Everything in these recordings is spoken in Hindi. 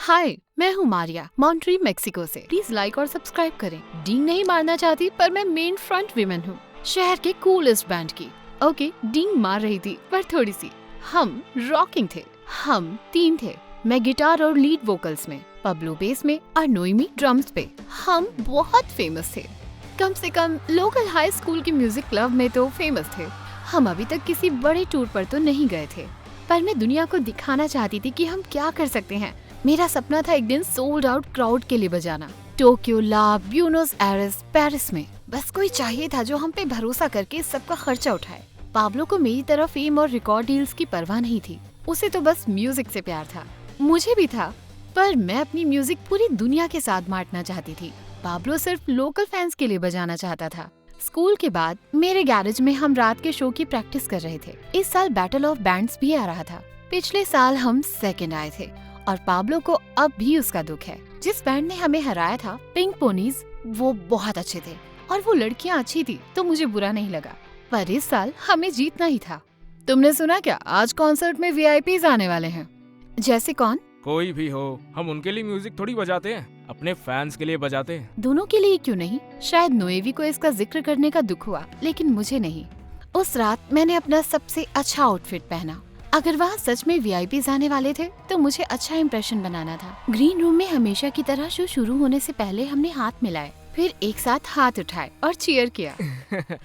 हाय, मैं हूँ मारिया, मॉन्ट्री मेक्सिको से। प्लीज लाइक और सब्सक्राइब करें। डींग नहीं मारना चाहती, पर मैं मेन फ्रंट विमेन हूँ, शहर के कूलेस्ट बैंड की। ओके, डींग मार रही थी, पर थोड़ी सी। हम रॉकिंग थे। हम टीम थे। मैं गिटार और लीड वोकल्स में, पब्लो बेस में और नोएमी ड्रम्स पे। हम बहुत फेमस थे। कम से कम लोकल हाई स्कूल के म्यूजिक क्लब में तो फेमस थे। हम अभी तक किसी बड़े टूर पर तो नहीं गए थे, पर मैं दुनिया को दिखाना चाहती थी कि हम क्या कर सकते हैं। मेरा सपना था एक दिन सोल्ड आउट क्राउड के लिए बजाना, टोक्यो, ला, ब्यूनोस एयर्स, पेरिस में। बस कोई चाहिए था जो हम पे भरोसा करके सबका खर्चा उठाए। पाब्लो को मेरी तरह फेम और रिकॉर्ड डील्स की परवाह नहीं थी। उसे तो बस म्यूजिक से प्यार था। मुझे भी था, पर मैं अपनी म्यूजिक पूरी दुनिया के साथ बांटना चाहती थी। पाब्लो सिर्फ लोकल फैंस के लिए बजाना चाहता था। स्कूल के बाद मेरे गैरेज में हम रात के शो की प्रैक्टिस कर रहे थे। इस साल बैटल ऑफ बैंड्स भी आ रहा था। पिछले साल हम सेकंड आए थे और पाब्लो को अब भी उसका दुख है। जिस बैंड ने हमें हराया था, पिंक पोनीज, वो बहुत अच्छे थे और वो लड़कियां अच्छी थी, तो मुझे बुरा नहीं लगा। पर इस साल हमें जीतना ही था। तुमने सुना क्या, आज कॉन्सर्ट में वीआईपीज आने वाले हैं? जैसे कौन? कोई भी हो, हम उनके लिए म्यूजिक थोड़ी बजाते हैं, अपने फैंस के लिए बजाते हैं। दोनों के लिए क्यों नहीं? शायद नोएवी को इसका जिक्र करने का दुख हुआ, लेकिन मुझे नहीं। उस रात मैंने अपना सबसे अच्छा आउटफिट पहना। अगर वहाँ सच में वीआईपीज आने वाले थे, तो मुझे अच्छा इम्प्रेशन बनाना था। ग्रीन रूम में हमेशा की तरह शो शुरू होने से पहले हमने हाथ मिलाए, फिर एक साथ हाथ उठाए और चीयर किया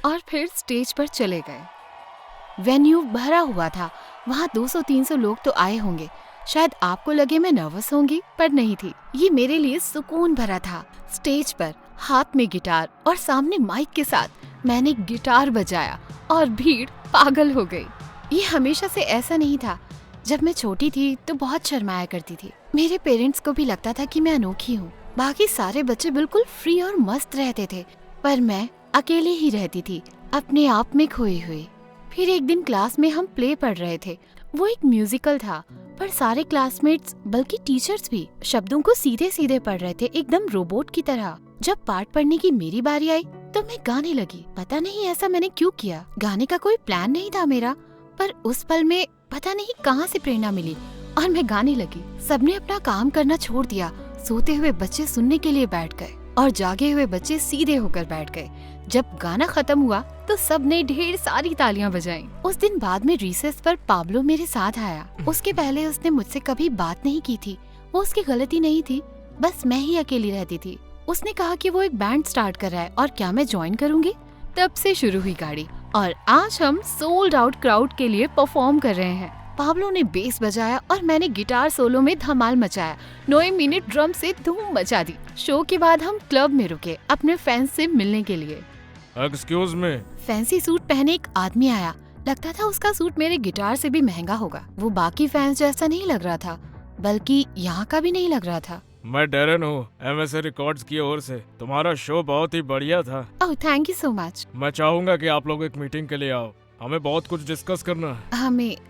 और फिर स्टेज पर चले गए। वेन्यू भरा हुआ था। वहाँ 200-300 लोग तो आए होंगे। शायद आपको लगे मैं नर्वस होंगी, पर नहीं थी। ये मेरे लिए सुकून भरा था। स्टेज पर हाथ में गिटार और सामने माइक के साथ मैंने गिटार बजाया और भीड़ पागल हो गई। ये हमेशा से ऐसा नहीं था। जब मैं छोटी थी तो बहुत शर्माया करती थी। मेरे पेरेंट्स को भी लगता था कि मैं अनोखी हूँ। बाकी सारे बच्चे बिल्कुल फ्री और मस्त रहते थे, पर मैं अकेले ही रहती थी, अपने आप में खोई हुई। फिर एक दिन क्लास में हम प्ले पढ़ रहे थे। वो एक म्यूजिकल था, पर सारे क्लासमेट्स बल्कि टीचर्स भी शब्दों को सीधे सीधे पढ़ रहे थे, एकदम रोबोट की तरह। जब पार्ट पढ़ने की मेरी बारी आई तो मैं गाने लगी। पता नहीं ऐसा मैंने क्यों किया। गाने का कोई प्लान नहीं था मेरा, पर उस पल में पता नहीं कहाँ से प्रेरणा मिली और मैं गाने लगी। सबने अपना काम करना छोड़ दिया। सोते हुए बच्चे सुनने के लिए बैठ गए और जागे हुए बच्चे सीधे होकर बैठ गए। जब गाना खत्म हुआ तो सबने ढेर सारी तालियां बजाईं। उस दिन बाद में रिसेस पर पाब्लो मेरे साथ आया। उसके पहले उसने मुझसे कभी बात नहीं की थी। वो उसकी गलती नहीं थी, बस मैं ही अकेली रहती थी। उसने कहा कि वो एक बैंड स्टार्ट कर रहा है और क्या मैं ज्वाइन करूंगी। तब से शुरू हुई गाड़ी और आज हम सोल्ड आउट क्राउड के लिए परफॉर्म कर रहे हैं। पाब्लो ने बेस बजाया और मैंने गिटार सोलो में धमाल मचाया। नोएमी ने ड्रम से धूम मचा दी। शो के बाद हम क्लब में रुके अपने फैंस से मिलने के लिए। Excuse me. फैंसी सूट पहने एक आदमी आया। लगता था उसका सूट मेरे गिटार से भी महंगा होगा। वो बाकी फैंस जैसा नहीं लग रहा था, बल्कि यहाँ का भी नहीं लग रहा था। मैं डेरन हूँ, एमएसए रिकॉर्ड्स की ओर से। तुम्हारा शो बहुत ही बढ़िया था। ओह, थैंक यू सो मच। मैं चाहूंगा कि आप लोग एक मीटिंग के लिए आओ। हमें बहुत कुछ डिस्कस करना है।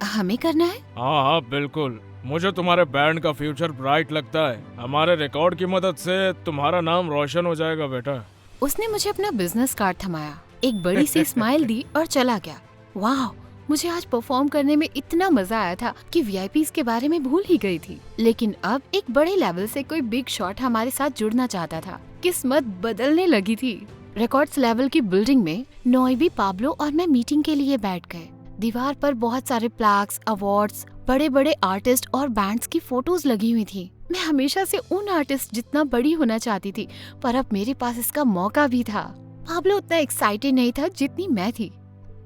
हमें करना है? हाँ हाँ बिल्कुल। मुझे तुम्हारे बैंड का फ्यूचर ब्राइट लगता है। हमारे रिकॉर्ड की मदद से तुम्हारा नाम रोशन हो जाएगा बेटा। उसने मुझे अपना बिजनेस कार्ड थमाया, एक बड़ी सी स्माइल दी और चला गया। वाह, मुझे आज परफॉर्म करने में इतना मजा आया था कि वीआईपीज के बारे में भूल ही गई थी। लेकिन अब एक बड़े लेवल से कोई बिग शॉट हमारे साथ जुड़ना चाहता था। किस्मत बदलने लगी थी। रिकॉर्ड्स लेवल की बिल्डिंग में नोएवी, पाब्लो और मैं मीटिंग के लिए बैठ गए। दीवार पर बहुत सारे प्लैक्स, अवार्ड्स, बड़े बड़े आर्टिस्ट और बैंड्स की फोटोज लगी हुई थी। मैं हमेशा से उन आर्टिस्ट जितना बड़ी होना चाहती थी, पर अब मेरे पास इसका मौका भी था। पाब्लो उतना एक्साइटेड नहीं था जितनी मैं थी।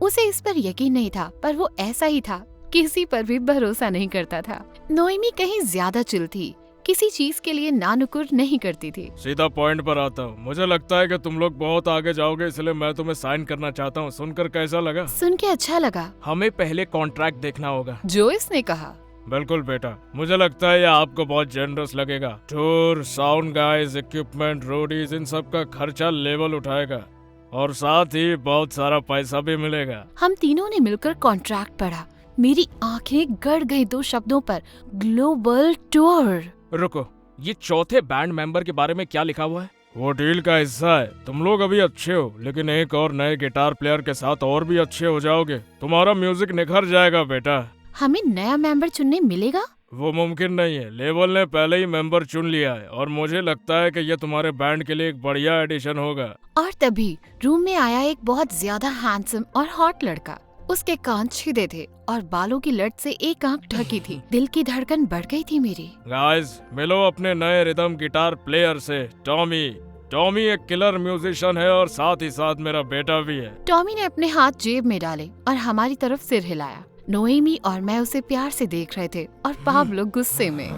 उसे इस पर यकीन नहीं था, पर वो ऐसा ही था, किसी पर भी भरोसा नहीं करता था। नोएमी कहीं ज्यादा चिल थी, किसी चीज के लिए नानुकुर नहीं करती थी। सीधा पॉइंट पर आता हूँ। मुझे लगता है कि तुम लोग बहुत आगे जाओगे, इसलिए मैं तुम्हें साइन करना चाहता हूँ। सुनकर कैसा लगा? सुन के अच्छा लगा। हमें पहले कॉन्ट्रैक्ट देखना होगा। जो इसने कहा। बिल्कुल बेटा, मुझे लगता है ये आपको बहुत जेनरस लगेगा। Tour, sound guys, equipment, roadies, इन सब का खर्चा लेवल उठाएगा और साथ ही बहुत सारा पैसा भी मिलेगा। हम तीनों ने मिलकर कॉन्ट्रैक्ट पढ़ा। मेरी आंखें गड़ गई दो शब्दों पर, ग्लोबल टूर। रुको, ये चौथे बैंड मेंबर के बारे में क्या लिखा हुआ है? वो डील का हिस्सा है। तुम लोग अभी अच्छे हो, लेकिन एक और नए गिटार प्लेयर के साथ और भी अच्छे हो जाओगे। तुम्हारा म्यूजिक निखर जाएगा बेटा। हमें नया मेंबर चुनने मिलेगा? वो मुमकिन नहीं है। लेबल ने पहले ही मेंबर चुन लिया है और मुझे लगता है कि ये तुम्हारे बैंड के लिए एक बढ़िया एडिशन होगा। और तभी रूम में आया एक बहुत ज्यादा हैंडसम और हॉट लड़का। उसके कान छिदे थे और बालों की लट से एक आंख ढकी थी। दिल की धड़कन बढ़ गई थी मेरी। गाइस, मिलो अपने नए रिदम गिटार प्लेयर से, टॉमी। टॉमी एक किलर म्यूजिशियन है और साथ ही साथ मेरा बेटा भी है। टॉमी ने अपने हाथ जेब में डाले और हमारी तरफ सिर हिलाया। नोएमी और मैं उसे प्यार से देख रहे थे और पाब्लो गुस्से में।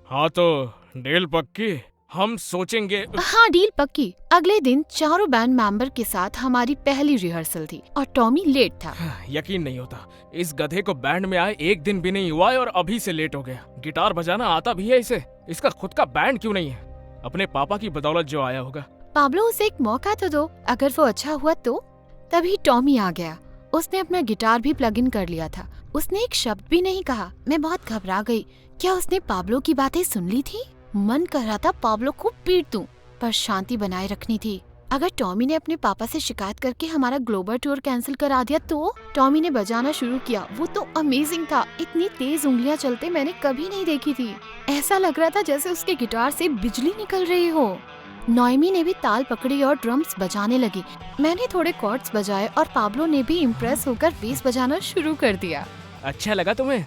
हाँ तो डील पक्की? हम सोचेंगे। हाँ, डील पक्की। अगले दिन चारों बैंड मेंबर के साथ हमारी पहली रिहर्सल थी और टॉमी लेट था। यकीन नहीं होता, इस गधे को बैंड में आए एक दिन भी नहीं हुआ है और अभी से लेट हो गया। गिटार बजाना आता भी है इसे? इसका खुद का बैंड क्यों नहीं है? अपने पापा की बदौलत जो आया होगा। पाब्लो, उसे एक मौका तो दो, अगर वो अच्छा हुआ तो। तभी टॉमी आ गया। उसने अपना गिटार भी प्लग इन कर लिया था। उसने एक शब्द भी नहीं कहा। मैं बहुत घबरा गई। क्या उसने पाब्लो की बातें सुन ली थी? मन कर रहा था पाब्लो को पीट दूं, पर शांति बनाए रखनी थी। अगर टॉमी ने अपने पापा से शिकायत करके हमारा ग्लोबल टूर कैंसिल करा दिया तो? टॉमी ने बजाना शुरू किया। वो तो अमेजिंग था। इतनी तेज उंगलियां चलते मैंने कभी नहीं देखी थी। ऐसा लग रहा था जैसे उसके गिटार से बिजली निकल रही हो। नोएमी ने भी ताल पकड़ी और ड्रम्स बजाने लगी। मैंने थोड़े कॉर्ड्स बजाए और पाब्लो ने भी इम्प्रेस होकर बेस बजाना शुरू कर दिया। अच्छा लगा तुम्हें?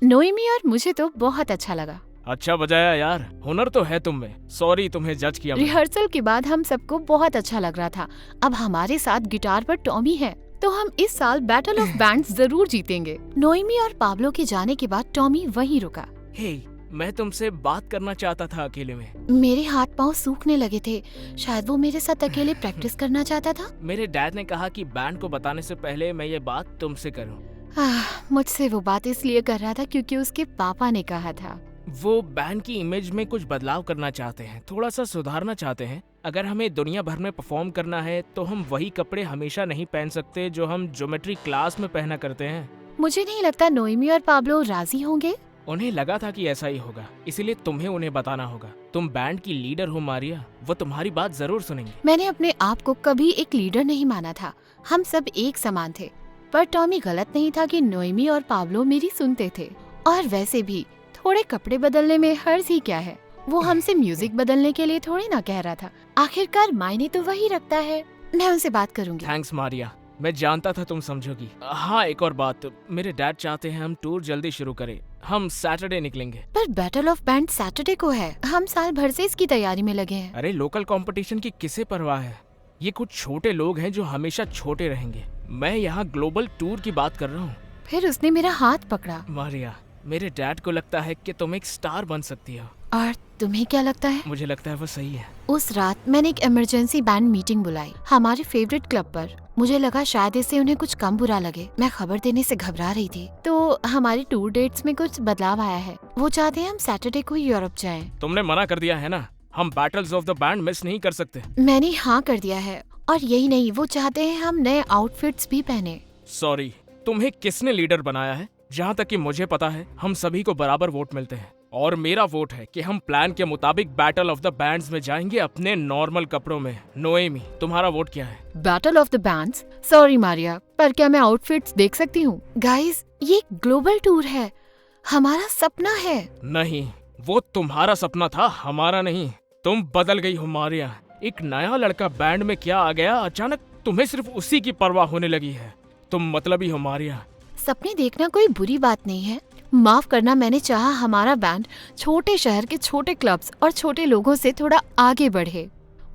नोएमी और मुझे तो बहुत अच्छा लगा। अच्छा बजाया यार, हुनर तो है तुम में। सॉरी तुम्हें जज किया मैंने। रिहर्सल के बाद हम सबको बहुत अच्छा लग रहा था। अब हमारे साथ गिटार पर टॉमी है तो हम इस साल बैटल ऑफ बैंड्स जरूर जीतेंगे। नोएमी और पाब्लो के जाने के बाद टॉमी वहीं रुका। हे, मैं तुमसे बात करना चाहता था अकेले में। मेरे हाथ पाँव सूखने लगे थे। शायद वो मेरे साथ अकेले प्रैक्टिस करना चाहता था। मेरे डैड ने कहा कि बैंड को बताने से पहले मैं ये बात तुमसे करूं। मुझसे वो बात इसलिए कर रहा था क्योंकि उसके पापा ने कहा था। वो बैंड की इमेज में कुछ बदलाव करना चाहते हैं, थोड़ा सा सुधारना चाहते हैं। अगर हमें दुनिया भर में परफॉर्म करना है तो हम वही कपड़े हमेशा नहीं पहन सकते जो हम ज्योमेट्री क्लास में पहना करते हैं। मुझे नहीं लगता नोएमी और पाब्लो राजी होंगे। उन्हें लगा था कि ऐसा ही होगा, इसीलिए तुम्हें उन्हें बताना होगा। तुम बैंड की लीडर हो मारिया, वो तुम्हारी बात जरूर सुनेंगे। मैंने अपने आप को कभी एक लीडर नहीं माना था। हम सब एक समान थे। पर टॉमी गलत नहीं था कि नोएमी और पाब्लो मेरी सुनते थे। और वैसे भी थोड़े कपड़े बदलने में हर्ज ही क्या है। वो हमसे म्यूजिक बदलने के लिए थोड़ी ना कह रहा था। आखिरकार मायने तो वही रखता है। मैं उनसे बात करूंगी। थैंक्स मारिया, मैं जानता था तुम समझोगी। हाँ, एक और बात, मेरे डैड चाहते हैं हम टूर जल्दी शुरू करें। हम सैटरडे निकलेंगे। पर बैटल ऑफ बैंड सैटरडे को है। हम साल भर से इसकी तैयारी में लगे हैं। अरे लोकल कंपटीशन की किसे परवाह है? ये कुछ छोटे लोग हैं जो हमेशा छोटे रहेंगे। मैं यहाँ ग्लोबल टूर की बात कर रहा हूँ। फिर उसने मेरा हाथ पकड़ा। मारिया, मेरे डैड को लगता है कि तुम एक स्टार बन सकती हो। और तुम्हें क्या लगता है? मुझे लगता है वो सही है। उस रात मैंने एक इमरजेंसी बैंड मीटिंग बुलाई हमारे फेवरेट क्लब पर। मुझे लगा शायद इससे उन्हें कुछ कम बुरा लगे। मैं खबर देने से घबरा रही थी। तो हमारी टूर डेट्स में कुछ बदलाव आया है। वो चाहते हैं हम सैटरडे को यूरोप जाएं। तुमने मना कर दिया है ना? हम battles of the band miss नहीं कर सकते। मैंने हाँ कर दिया है। और यही नहीं, वो चाहते हैं हम नए आउटफिट्स भी पहने। सॉरी, तुम्हें किसने लीडर बनाया है? जहाँ तक कि मुझे पता है हम सभी को बराबर वोट मिलते हैं और मेरा वोट है कि हम प्लान के मुताबिक बैटल ऑफ द बैंड्स में जाएंगे अपने नॉर्मल कपड़ों में। नोएमी, तुम्हारा वोट क्या है? Battle of the bands? Sorry Maria, पर क्या मैं आउटफिट्स देख सकती हूँ? गाइस, ये ग्लोबल टूर है, हमारा सपना है। नहीं, वो तुम्हारा सपना था, हमारा नहीं। तुम बदल गई हो मारिया। एक नया लड़का बैंड में क्या आ गया अचानक, तुम्हें सिर्फ उसी की परवाह होने लगी है। तुम मतलबी हो मारिया। सपने देखना कोई बुरी बात नहीं है। माफ करना, मैंने चाहा हमारा बैंड छोटे शहर के छोटे क्लब्स और छोटे लोगों से थोड़ा आगे बढ़े।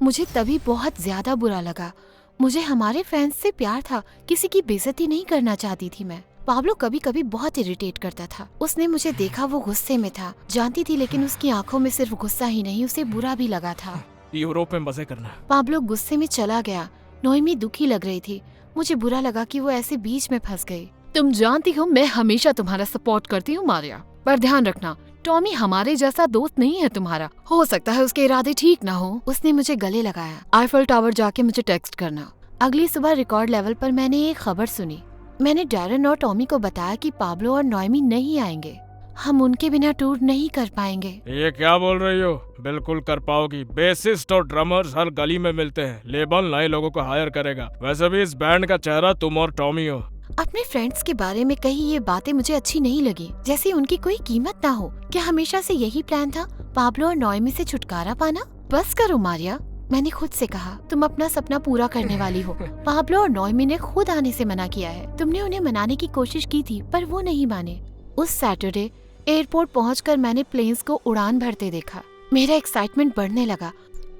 मुझे तभी बहुत ज्यादा बुरा लगा। मुझे हमारे फैंस से प्यार था, किसी की बेइज्जती नहीं करना चाहती थी मैं। पाब्लो कभी कभी बहुत इरिटेट करता था। उसने मुझे देखा, वो गुस्से में था, जानती थी, लेकिन उसकी आंखों में सिर्फ गुस्सा ही नहीं, उसे बुरा भी लगा था। यूरोप में मजे करना। पाब्लो गुस्से में चला गया। नोएमी दुखी लग रही थी। मुझे बुरा लगा कि वो ऐसे बीच में फंस गई। तुम जानती हो मैं हमेशा तुम्हारा सपोर्ट करती हूँ मारिया, पर ध्यान रखना टॉमी हमारे जैसा दोस्त नहीं है तुम्हारा। हो सकता है उसके इरादे ठीक ना हो। उसने मुझे गले लगाया। आईफल टावर जाके मुझे टेक्स्ट करना। अगली सुबह रिकॉर्ड लेवल पर मैंने एक खबर सुनी। मैंने डैरन और टॉमी को बताया कि पाब्लो और नोएमी नहीं आएंगे। हम उनके बिना टूर नहीं कर पाएंगे। ये क्या बोल रही हो? बिल्कुल कर पाओगी। बेसिस्ट और ड्रमर्स हर गली में मिलते हैं। लेबल नए लोगों को हायर करेगा। वैसे भी इस बैंड का चेहरा तुम और टॉमी हो। अपने फ्रेंड्स के बारे में कही ये बातें मुझे अच्छी नहीं लगी, जैसे उनकी कोई कीमत ना हो। क्या हमेशा से यही प्लान था, पाब्लो और नोएमी से छुटकारा पाना? बस करो मारिया, मैंने खुद से कहा तुम अपना सपना पूरा करने वाली हो। पाब्लो और नोएमी ने खुद आने से मना किया है। तुमने उन्हें मनाने की कोशिश की थी पर वो नहीं माने। उस सैटरडे एयरपोर्ट पहुंचकर मैंने प्लेन्स को उड़ान भरते देखा। मेरा एक्साइटमेंट बढ़ने लगा।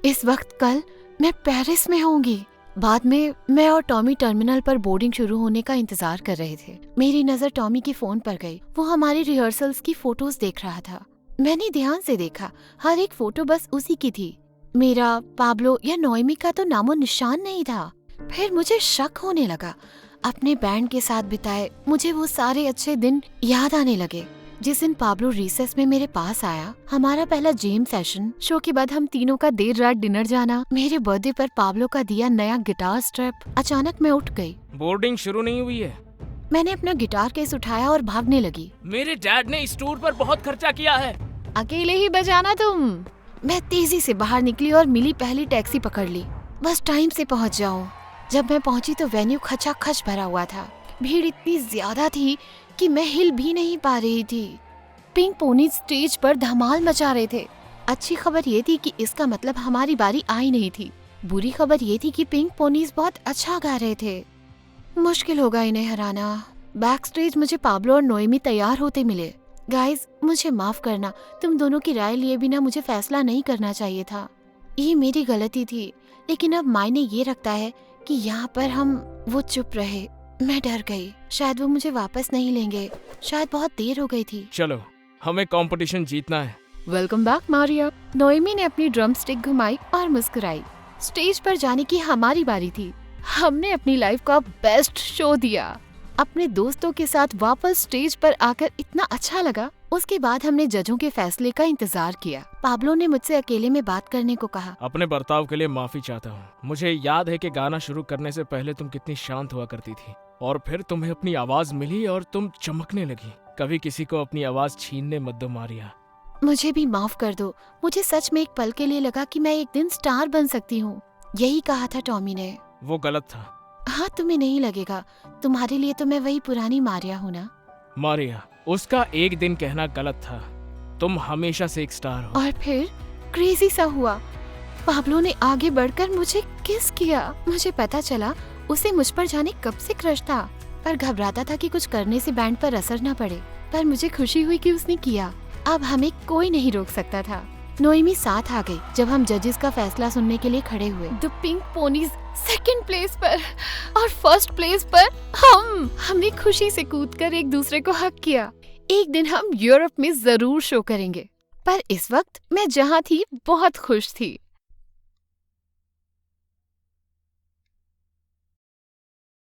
इस वक्त कल मैं पेरिस में होंगी। बाद में मैं और टॉमी टर्मिनल पर बोर्डिंग शुरू होने का इंतजार कर रहे थे। मेरी नजर टॉमी के फोन पर गई। वो हमारी रिहर्सल्स की फोटोज देख रहा था। मैंने ध्यान से देखा, हर एक फोटो बस उसी की थी। मेरा, पाब्लो या नोएमी का तो नामो निशान नहीं था। फिर मुझे शक होने लगा। अपने बैंड के साथ बिताए मुझे वो सारे अच्छे दिन याद आने लगे। जिस दिन पाब्लो रिसेस में मेरे पास आया, हमारा पहला जेम सेशन, शो के बाद हम तीनों का देर रात डिनर जाना, मेरे बर्थडे पर पाब्लो का दिया नया गिटार स्ट्रैप। अचानक मैं उठ गई। बोर्डिंग शुरू नहीं हुई है। मैंने अपना गिटार केस उठाया और भागने लगी। मेरे डैड ने इस टूर पर बहुत खर्चा किया है। अकेले ही बजाना तुम। मैं तेजी से बाहर निकली और मिली पहली टैक्सी पकड़ ली। बस टाइम से पहुंच जाऊं। जब मैं पहुंची तो वेन्यू खचाखच भरा हुआ था। भीड़ इतनी ज्यादा थी कि मैं हिल भी नहीं पा रही थी। पिंक पोनी स्टेज पर धमाल मचा रहे थे। अच्छी खबर ये थी कि इसका मतलब हमारी बारी आई नहीं थी। बुरी खबर ये थी कि पिंक पोनीज बहुत अच्छा गा रहे थे। मुश्किल होगा इन्हें हराना। बैक स्टेज मुझे पाब्लो और नोएमी तैयार होते मिले। गाइज, मुझे माफ करना, तुम दोनों की राय लिए बिना मुझे फैसला नहीं करना चाहिए था। ये मेरी गलती थी, लेकिन अब मायने ये रखता है कि यहाँ पर हम। वो चुप रहे। मैं डर गई, शायद वो मुझे वापस नहीं लेंगे। शायद बहुत देर हो गई थी। चलो, हमें कंपटीशन जीतना है। Welcome back Maria. नोएमी ने अपनी ड्रम स्टिक घुमाई और मुस्कुराई। स्टेज पर जाने की हमारी बारी थी। हमने अपनी लाइफ का बेस्ट शो दिया। अपने दोस्तों के साथ वापस स्टेज पर आकर इतना अच्छा लगा। उसके बाद हमने जजों के फैसले का इंतजार किया। पाब्लो ने मुझसे अकेले में बात करने को कहा। अपने बर्ताव के लिए माफी चाहता हूँ। मुझे याद है कि गाना शुरू करने से पहले तुम कितनी शांत हुआ करती थी, और फिर तुम्हें अपनी आवाज मिली और तुम चमकने लगी। कभी किसी को अपनी आवाज छीनने मत दो मारिया। मुझे भी माफ कर दो। मुझे सच में एक पल के लिए लगा कि मैं एक दिन स्टार बन सकती हूँ। यही कहा था टॉमी ने। वो गलत था। हाँ, तुम्हें नहीं लगेगा। तुम्हारे लिए तो मैं वही पुरानी मारिया हूँ ना। मारिया, उसका एक दिन कहना गलत था। तुम हमेशा से एक स्टार हो। और फिर क्रेजी सा हुआ। पाब्लो ने आगे बढ़कर मुझे किस किया। मुझे पता चला उसे मुझ पर जाने कब से क्रश था, पर घबराता था कि कुछ करने से बैंड पर असर न पड़े। पर मुझे खुशी हुई कि उसने किया। अब हमें कोई नहीं रोक सकता था। नोएमी साथ आ गई जब हम जजेस का फैसला सुनने के लिए खड़े हुए। The pink ponies second place पर और फर्स्ट प्लेस पर हमने खुशी से कूदकर एक दूसरे को हक किया। एक दिन हम यूरोप में जरूर शो करेंगे। पर इस वक्त मैं जहाँ थी बहुत खुश थी।